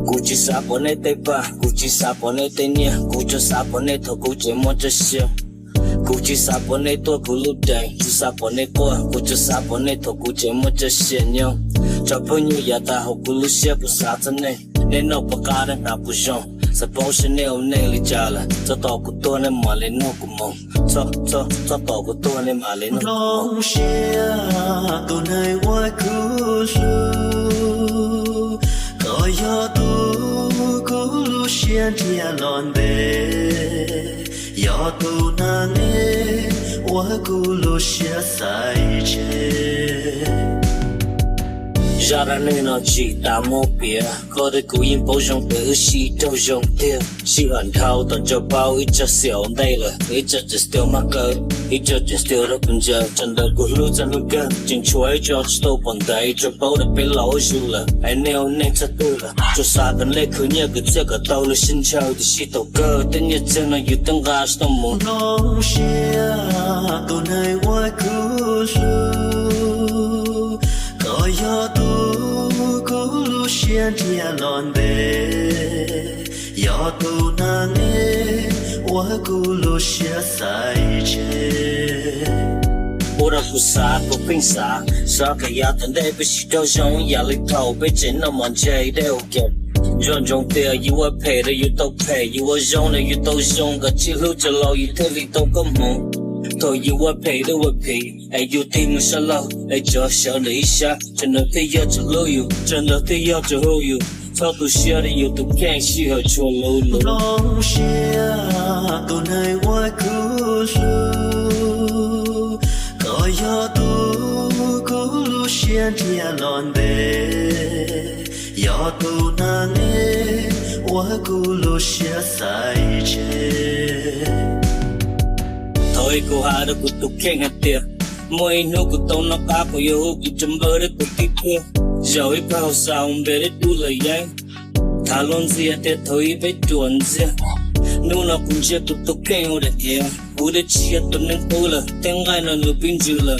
Cú chỉ sa bỏ nét tay ba, cú chỉ sa bỏ nét tay nia, cú cho sa bỏ nét thọ cú chỉ muốn cho xiêm. Cú chỉ sa bỏ nét tua cú lút đầy, cú sa bỏ nét qua, cú cho sa bỏ nét thọ cú chỉ muốn cho xiêm nhau. Cho bao nhiêu giờ ta học cú lút xiêm bữa sa chân này, nên nó bạc cá nên nạp bù rong. Sa bao nhiêu này hôm nay li cha là, cho tao cú tua nên mà lên nó cú mong, cho tao cú tua nên mà lên nó cú mong. Long xia tu này quay cú lu, có gió tu cú lu xia tia lon bể, gió tu nàng nghe quay cú lu xia say chê. Giờ ra nơi nó chỉ ta mô bia, có thể cú yên bầu rong bể xí đâu rong tiêu. Xí hẳn thao toàn cho bao ít cho xỉu đây là ít cho just still mắc cơ, ít cho just still đó cũng giờ chân đời của lưu chân lưu cơ. Chính chuối cho stop bằng tay cho bao đã bị lỗi dù là ai nêu nên cho tôi là cho xa gần lấy khứ nhớ cứ chưa cả tàu là xin chào thì xí tàu cơ tên nhớ chân nó yêu tăng ga στο môn. Long xia tu này quay cú lu, có gió tu cú lu xia tia lon bể, gió tu nàng nghe quay cú lu xia say chê. Ora cú sa cú pin sa cái ya tận đây bị xí đâu rong ya lấy thầu bị chính nó mòn chơi đều kẹp. Rong tia you are pay that you don't pay, you are zone that you don't zone, got you lose your law you tell it don't come home. Thôi you are pay that would pay, ay you tìm sao lâu, ay cho sợ lý xa, cho nó thấy giờ cho lưu you, cho nó thấy giờ cho hold you. Thao tu xia đi you tu can't see her cho lâu lâu. Long xia tu này quay cú lu, có gió tu cú lu xia tia lon bể, gió tu nàng nghe quay cú lu xia say chê. Thôi cô hà đó cô tu khen hạt tiệt, mỗi nụ cô tông nó cá cô yêu cô chấm bơ đấy cô tí kia, rồi bao sao về đấy tu lời giang, thà luôn gì để thôi bé chuẩn gì, nụ nó cũng chưa tu khen hồ để yêu, cô để chia tu nên cô là tiếng gai nó nụ pin dư là,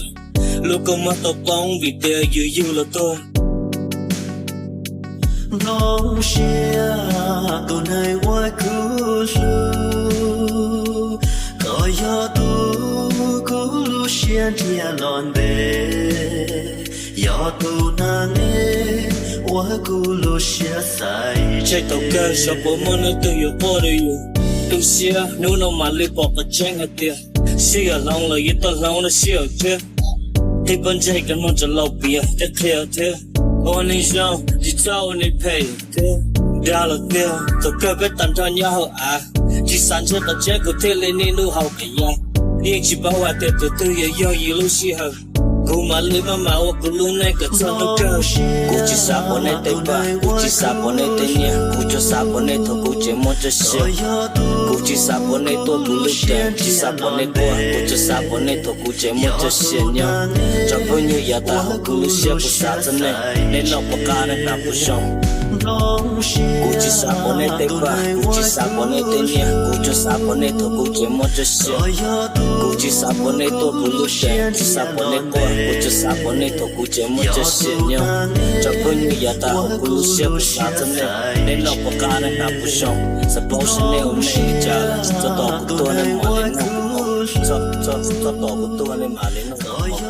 lúc cô mất tao bóng vì để dư là tôi. Long xia tu này quay cú lu, có gió tu cú lu xia tia lon bể, gió tu nàng nghe quay cú lu xia say Chạy tàu cơ sao bố mơ nó tự yêu bố đi yêu, tu xia nụ nó mà lấy bọc ở trên hạt tiệt, xia lòng là ít tao lòng nó xia chưa, thì bên trái cái món cho lâu bia để theo theo. Ôn đi sao, chỉ cho đi pay, đã là tiêu, tôi cơ biết tận cho nhau à, chỉ sản xuất ở chế của thế lên nên lưu hậu cái gì, nhưng chỉ bảo hòa tiệt từ từ giờ gì lưu xí hơn, cô mà lấy mà cô luôn này cả cho nó cơ, cô chỉ sa bỏ này tay ba, cô chỉ sa bỏ này tay nia, cô cho sa bỏ này thôi cô chỉ muốn cho xí, cô chỉ sa bỏ này tôi cô lấy tiền, chỉ sa bỏ này qua, cô cho sa bỏ này thôi cô chỉ muốn cho xí nhau, cho bao nhiêu giờ ta học cô lấy xí của sa chân này, nên nó bạc cá nên nạp bù rong. Cú chỉ sa bỏ này tay ba, cú chỉ sa bỏ này tay nia, cú cho sa bỏ này thôi cú chỉ muốn cho xí, cú chỉ sa bỏ này tôi cú lút đầy, chỉ sa bỏ này qua, cú cho sa bỏ này thôi cú chỉ muốn cho xí nhau, cho bao nhiêu giờ ta học cô lấy xí của sa chân này, nên nó bạc cá nên nạp bù rong. Sa bao nhiêu này hôm nay li cha là, cho tao cú tua nên mà lên nó cú mong, cho tao cú tua nên mà lên nó cú mong.